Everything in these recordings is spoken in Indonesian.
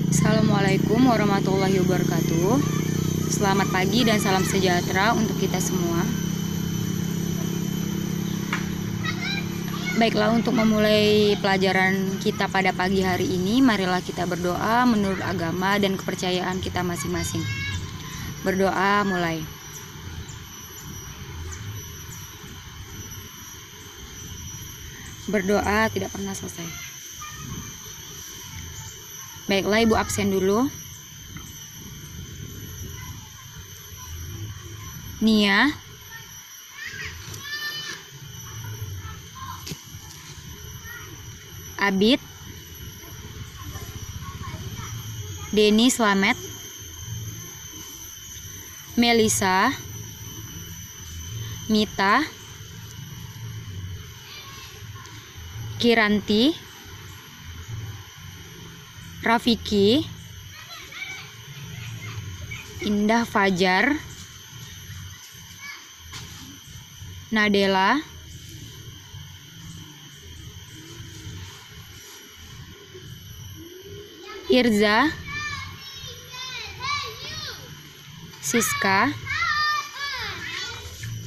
Assalamualaikum warahmatullahi wabarakatuh. Selamat pagi dan salam sejahtera untuk kita semua. Baiklah, untuk memulai pelajaran kita pada pagi hari ini, marilah kita berdoa menurut agama dan kepercayaan kita masing-masing. Berdoa mulai. Berdoa tidak pernah selesai. Baiklah, Ibu absen dulu. Nia, Abid, Denny Slamet, Melisa, Mita, Kiranti, Rafiki, Indah Fajar, Nadela, Irza, Siska,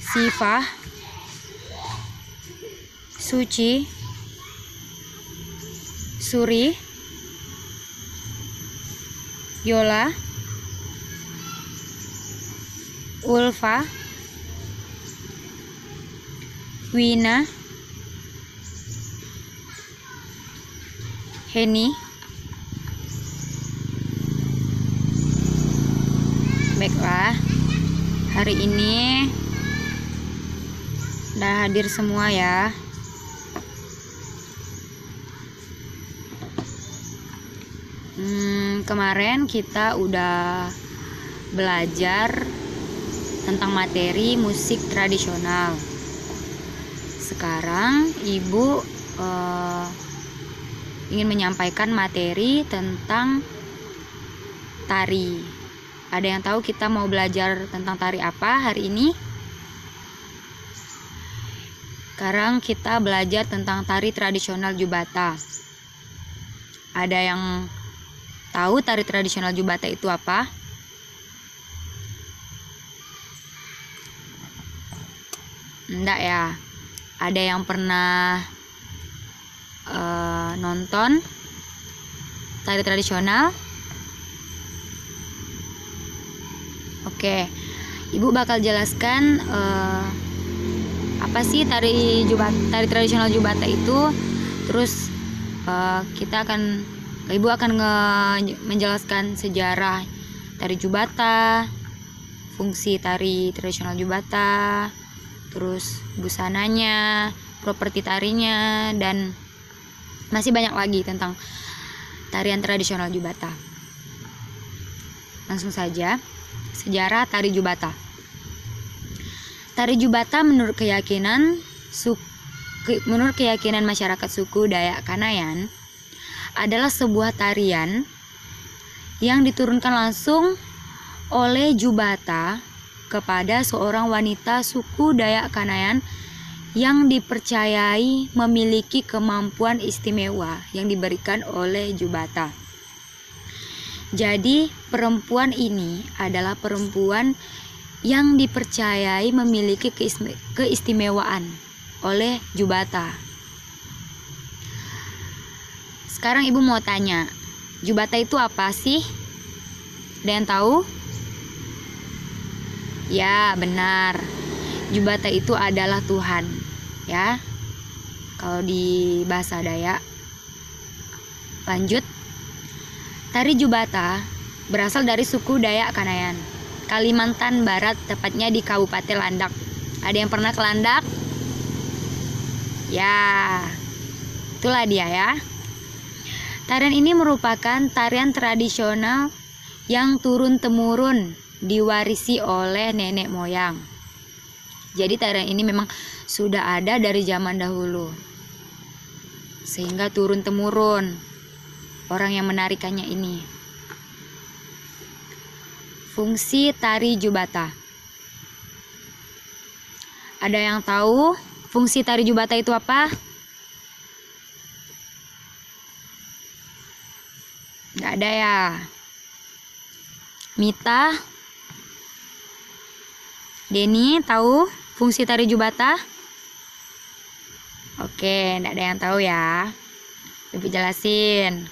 Siva, Suci, Suri, Yola, Ulfa, Wina, Heni. Baiklah, hari ini udah hadir semua ya. Kemarin kita udah belajar tentang materi musik tradisional. Sekarang Ibu ingin menyampaikan materi tentang tari. Ada yang tahu kita mau belajar tentang tari apa hari ini? Sekarang kita belajar tentang tari tradisional Jubata. Ada yang tahu tari tradisional Jubata itu apa? Enggak ya. Ada yang pernah nonton tari tradisional? Oke, Ibu bakal jelaskan apa sih tari tradisional Jubata itu. Terus Ibu akan menjelaskan sejarah tari Jubata, fungsi tari tradisional Jubata, terus busananya, properti tarinya, dan masih banyak lagi tentang tarian tradisional Jubata. Langsung saja, sejarah tari Jubata. Tari Jubata menurut keyakinan masyarakat suku Dayak Kanayan adalah sebuah tarian yang diturunkan langsung oleh Jubata kepada seorang wanita suku Dayak Kanayan yang dipercayai memiliki kemampuan istimewa yang diberikan oleh Jubata. Jadi perempuan ini adalah perempuan yang dipercayai memiliki keistimewaan oleh Jubata. Sekarang Ibu mau tanya, Jubata itu apa sih? Ada yang tahu? Ya, benar. Jubata itu adalah Tuhan, ya. Kalau di bahasa Dayak. Lanjut. Tari Jubata berasal dari suku Dayak Kanayan, Kalimantan Barat, tepatnya di Kabupaten Landak. Ada yang pernah ke Landak? Ya, itulah dia ya. Tarian ini merupakan tarian tradisional yang turun-temurun diwarisi oleh nenek moyang. Jadi tarian ini memang sudah ada dari zaman dahulu, sehingga turun-temurun orang yang menarikannya ini. Fungsi tari Jubata. Ada yang tahu fungsi tari Jubata itu apa? Nggak Nggak ada ya. Mita, Denny tahu fungsi tari Jubata? Oke, nggak ada yang tahu ya. Ibu jelasin.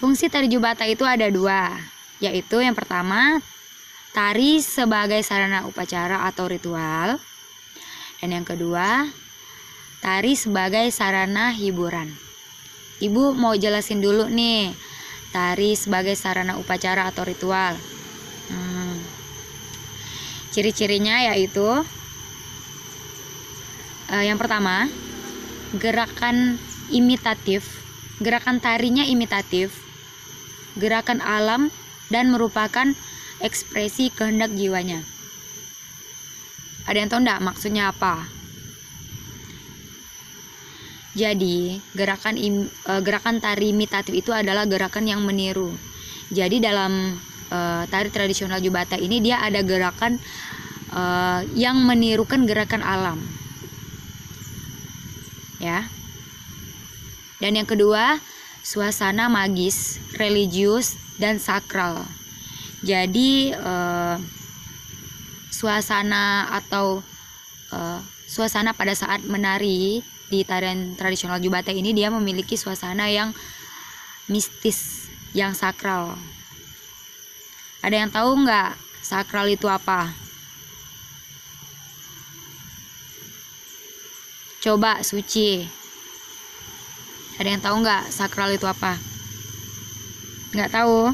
Fungsi tari Jubata itu ada dua, yaitu yang pertama, tari sebagai sarana upacara atau ritual. Dan yang kedua, tari sebagai sarana hiburan. Ibu mau jelasin dulu nih, tari sebagai sarana upacara atau ritual. Ciri-cirinya yaitu yang pertama, gerakan imitatif, gerakan tarinya imitatif, gerakan alam dan merupakan ekspresi kehendak jiwanya. Ada yang tahu enggak maksudnya apa? Jadi, gerakan tari imitatif itu adalah gerakan yang meniru. Jadi dalam tari tradisional Jubata ini dia ada gerakan yang menirukan gerakan alam. Ya. Dan yang kedua, suasana magis, religius dan sakral. Jadi suasana atau suasana pada saat menari di tarian tradisional Jubata ini dia memiliki suasana yang mistis, yang sakral. Ada yang tahu nggak sakral itu apa? Coba Suci. Ada yang tahu nggak sakral itu apa? Nggak tahu?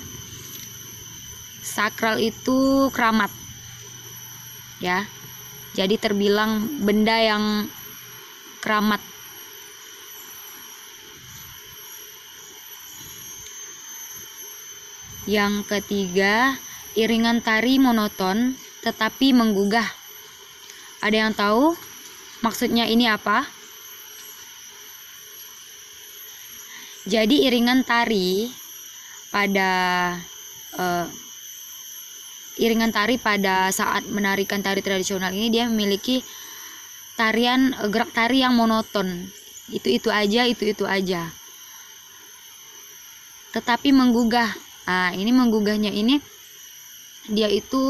Sakral itu keramat. Ya. Jadi terbilang benda yang keramat. Yang ketiga, iringan tari monoton tetapi menggugah. Ada yang tahu maksudnya ini apa? Jadi iringan tari pada saat menarikan tari tradisional ini dia memiliki gerak tari yang monoton. Itu aja. Tetapi menggugah. Nah, ini menggugahnya ini dia itu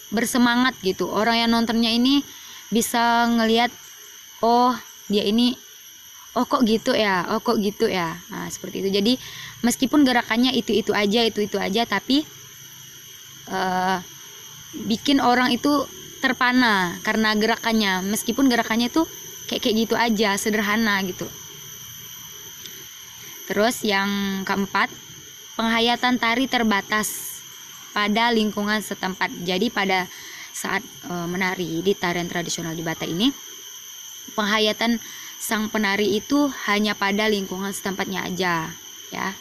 bersemangat gitu. Orang yang nontonnya ini bisa ngelihat, oh dia ini, oh kok gitu ya, Nah, seperti itu. Jadi meskipun gerakannya itu aja, tapi bikin orang itu terpana karena gerakannya. Meskipun gerakannya itu kayak gitu aja, sederhana gitu. Terus yang keempat, penghayatan tari terbatas pada lingkungan setempat. Jadi pada saat menari di tarian tradisional Jubata ini, penghayatan sang penari itu hanya pada lingkungan setempatnya aja, ya.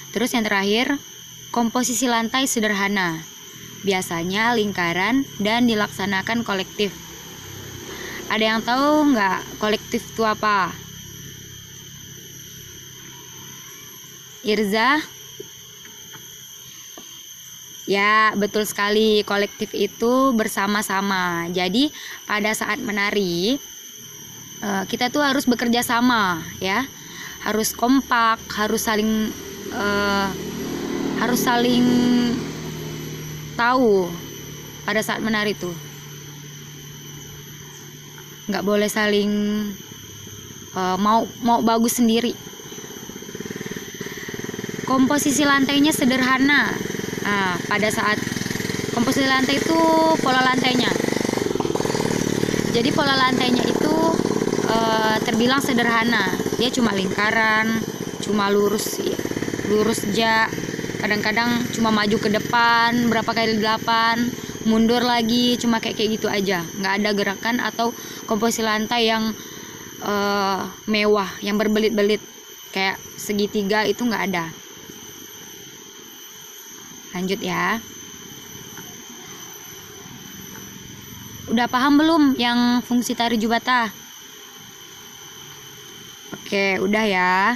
Terus yang terakhir, komposisi lantai sederhana, biasanya lingkaran dan dilaksanakan kolektif. Ada yang tahu nggak kolektif itu apa? Irza? Ya, betul sekali. Kolektif itu bersama-sama. Jadi, pada saat menari, kita tuh harus bekerja sama, ya. Harus kompak, harus saling tahu pada saat menari tuh. Nggak boleh saling mau bagus sendiri. Komposisi lantainya sederhana. Nah, pada saat komposisi lantai itu pola lantainya. Jadi pola lantainya itu terbilang sederhana. Dia cuma lingkaran, cuma lurus aja. Kadang-kadang cuma maju ke depan berapa kali 8, mundur lagi, cuma kayak gitu aja. Nggak ada gerakan atau komposisi lantai yang mewah, yang berbelit-belit kayak segitiga, itu nggak ada. Lanjut ya. Udah paham belum yang fungsi tari Jubata? Oke, udah ya.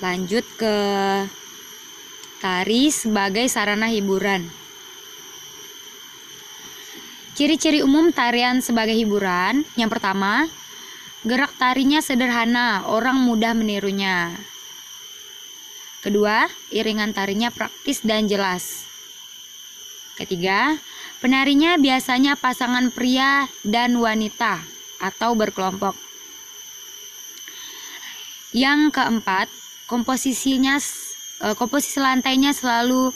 Lanjut ke tari sebagai sarana hiburan. Ciri-ciri umum tarian sebagai hiburan. Yang pertama, gerak tarinya sederhana, orang mudah menirunya. Kedua, iringan tarinya praktis dan jelas. Ketiga, penarinya biasanya pasangan pria dan wanita atau berkelompok. Yang keempat, komposisi lantainya selalu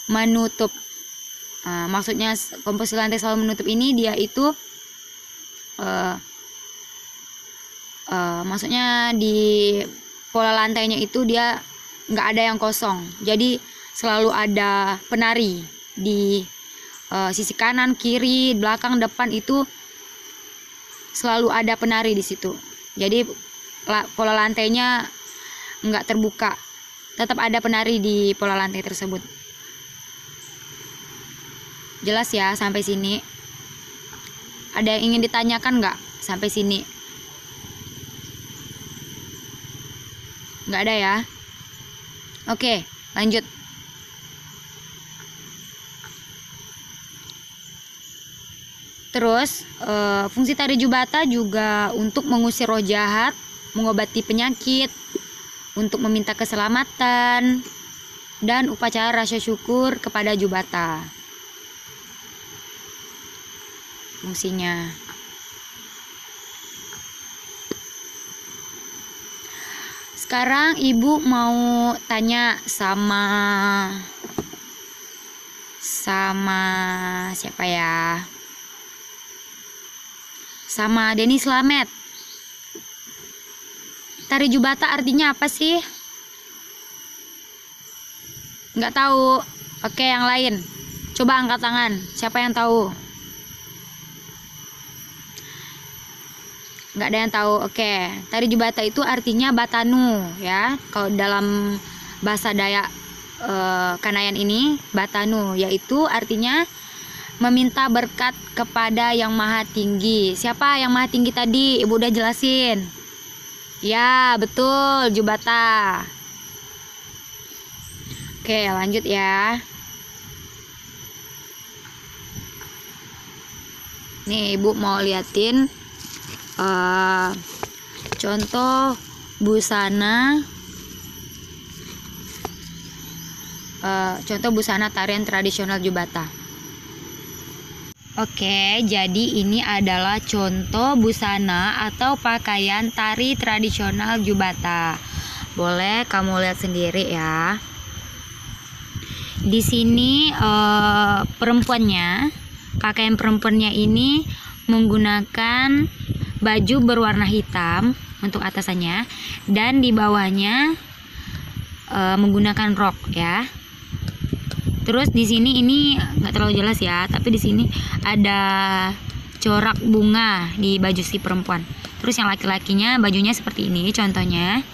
menutup. Maksudnya komposisi lantai selalu menutup ini dia itu maksudnya di pola lantainya itu dia nggak ada yang kosong. Jadi selalu ada penari di sisi kanan, kiri, belakang, depan itu selalu ada penari di situ. Jadi pola lantainya nggak terbuka, tetap ada penari di pola lantai tersebut. Jelas ya sampai sini? Ada yang ingin ditanyakan nggak sampai sini? Nggak ada ya? Oke, lanjut. Terus fungsi tari Jubata juga untuk mengusir roh jahat, mengobati penyakit, untuk meminta keselamatan, dan upacara rasa syukur kepada Jubata. Fungsinya. Sekarang ibu mau tanya sama siapa ya? Sama Denny Slamet. Tari Jubata artinya apa sih? Nggak tahu. Oke, yang lain. Coba angkat tangan. Siapa yang tahu? Nggak ada yang tahu. Oke, tari Jubata itu artinya batanu ya. Kalau dalam bahasa Dayak Kanayan ini batanu, yaitu artinya meminta berkat kepada yang maha tinggi. Siapa yang maha tinggi tadi? Ibu udah jelasin. Ya, betul, Jubata. Oke, lanjut ya. Nih, ibu mau liatin contoh busana tarian tradisional Jubata. Oke, jadi ini adalah contoh busana atau pakaian tari tradisional Jubata. Boleh kamu lihat sendiri ya. Di sini pakaian perempuannya ini menggunakan baju berwarna hitam untuk atasannya, dan di bawahnya menggunakan rok ya. Terus di sini ini nggak terlalu jelas ya, tapi di sini ada corak bunga di baju si perempuan. Terus yang laki-lakinya bajunya seperti ini contohnya,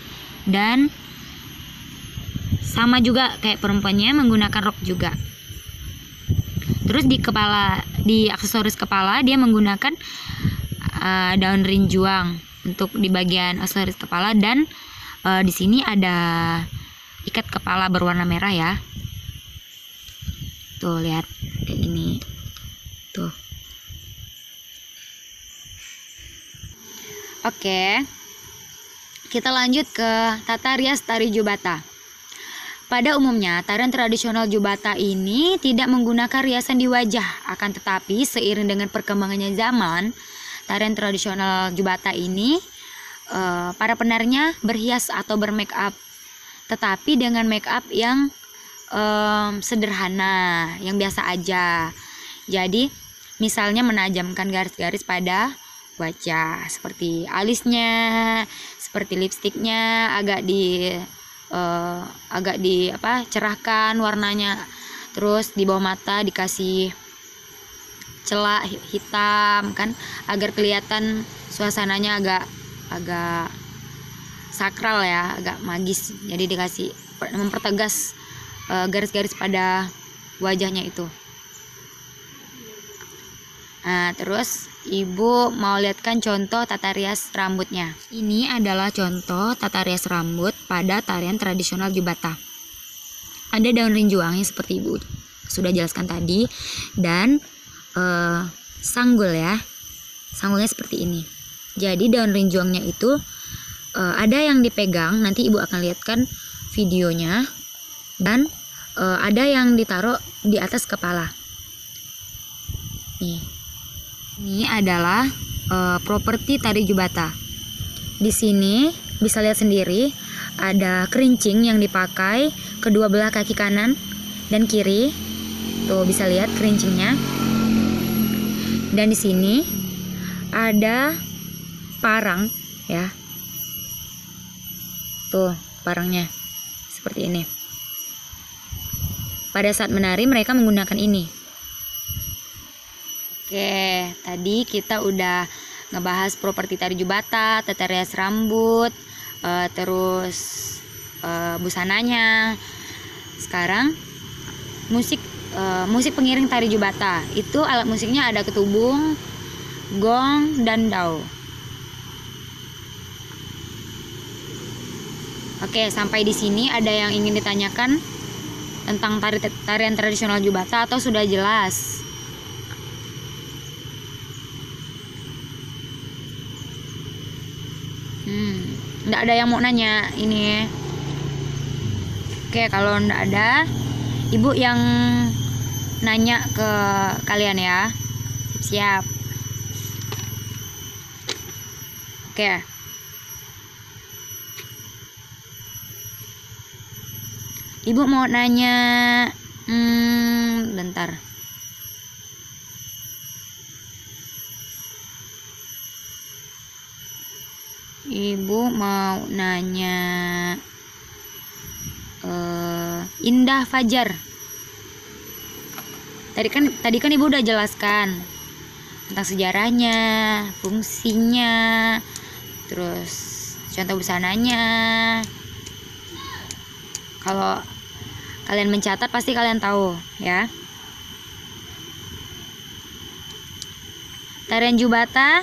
dan sama juga kayak perempuannya menggunakan rok juga. Terus di aksesoris kepala dia menggunakan daun rinjuang untuk di bagian aksesoris kepala, dan di sini ada ikat kepala berwarna merah ya. Tuh lihat kayak gini. Tuh. Oke. Kita lanjut ke tata rias tari Jubata. Pada umumnya, tarian tradisional Jubata ini tidak menggunakan riasan di wajah, akan tetapi seiring dengan perkembangannya zaman, tarian tradisional Jubata ini para penarinya berhias atau bermake up, tetapi dengan make up yang sederhana, yang biasa aja. Jadi misalnya menajamkan garis-garis pada wajah, seperti alisnya, seperti lipstiknya agak cerahkan warnanya. Terus di bawah mata dikasih celak hitam kan, agar kelihatan suasananya agak sakral ya, agak magis. Jadi dikasih mempertegas garis-garis pada wajahnya itu. Nah, terus ibu mau lihatkan contoh tata rias rambutnya. Ini adalah contoh tata rias rambut pada tarian tradisional Jubata. Ada daun rinjuangnya seperti ibu sudah jelaskan tadi, dan sanggul ya. Sanggulnya seperti ini. Jadi daun rinjongnya itu ada yang dipegang, nanti ibu akan lihatkan videonya, dan ada yang ditaruh di atas kepala. Nih, ini adalah properti tari Jubata. Di sini bisa lihat sendiri ada kerincing yang dipakai kedua belah kaki kanan dan kiri. Tuh bisa lihat kerincingnya. Dan di sini ada parang ya. Tuh parangnya seperti ini. Pada saat menari mereka menggunakan ini. Oke, tadi kita udah ngebahas properti tari Jubata, tata rias rambut, terus busananya. Sekarang musik pengiring tari Jubata. Itu alat musiknya ada ketubung, gong, dan dao. Oke, sampai di sini ada yang ingin ditanyakan tentang tarian tradisional Jubata atau sudah jelas? Nggak ada yang mau nanya ini. Oke, kalau nggak ada, ibu yang nanya ke kalian ya. Siap. Oke. Ibu mau nanya, bentar. Ibu mau nanya Indah Fajar. Tadi kan ibu udah jelaskan tentang sejarahnya, fungsinya, terus contoh busananya. Kalau kalian mencatat pasti kalian tahu ya. Tarian Jubata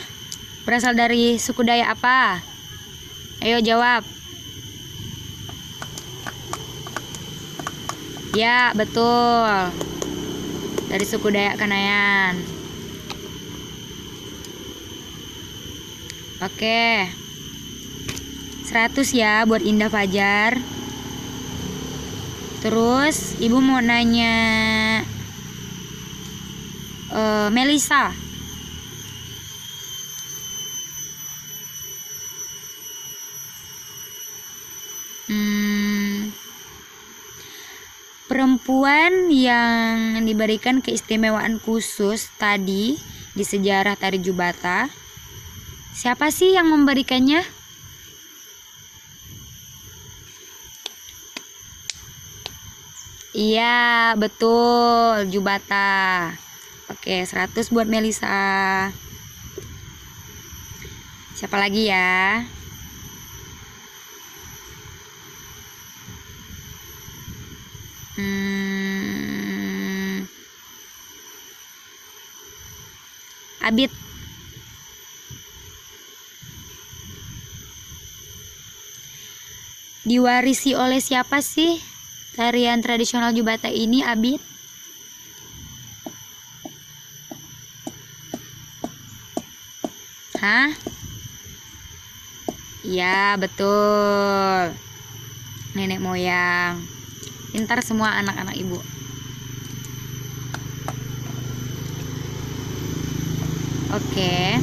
berasal dari suku Dayak apa? Ayo jawab. Ya, betul. Dari suku Dayak Kanayan. Oke. 100 ya buat Indah Fajar. Terus ibu mau nanya Melisa. Perempuan yang diberikan keistimewaan khusus tadi di sejarah tari Jubata, siapa sih yang memberikannya? Iya, betul, Jubata. Oke, 100 buat Melisa. Siapa lagi ya? Abid. Diwarisi oleh siapa sih tarian tradisional Jubata ini, Abid? Hah? Ya, betul. Nenek moyang. Pintar semua anak-anak ibu. Oke.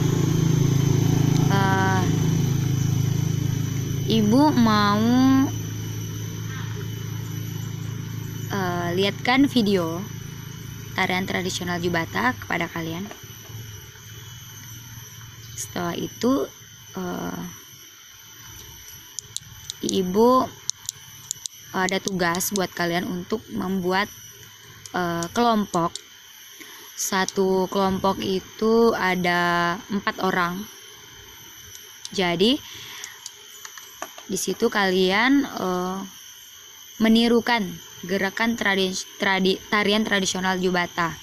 Ibu mau lihatkan video tarian tradisional Jubata kepada kalian. Setelah itu ibu ada tugas buat kalian untuk membuat kelompok. Satu kelompok itu ada 4 orang. Jadi di situ kalian menirukan gerakan tarian tradisional Jubata.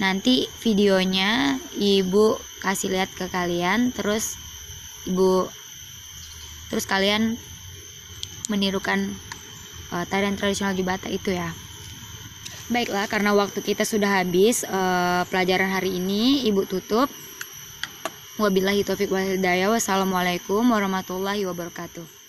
Nanti videonya ibu kasih lihat ke kalian, terus kalian menirukan tarian tradisional Jubata itu ya. Baiklah, karena waktu kita sudah habis pelajaran hari ini, Ibu tutup. Wabillahi taufiq wal hidayah. Wassalamualaikum warahmatullahi wabarakatuh.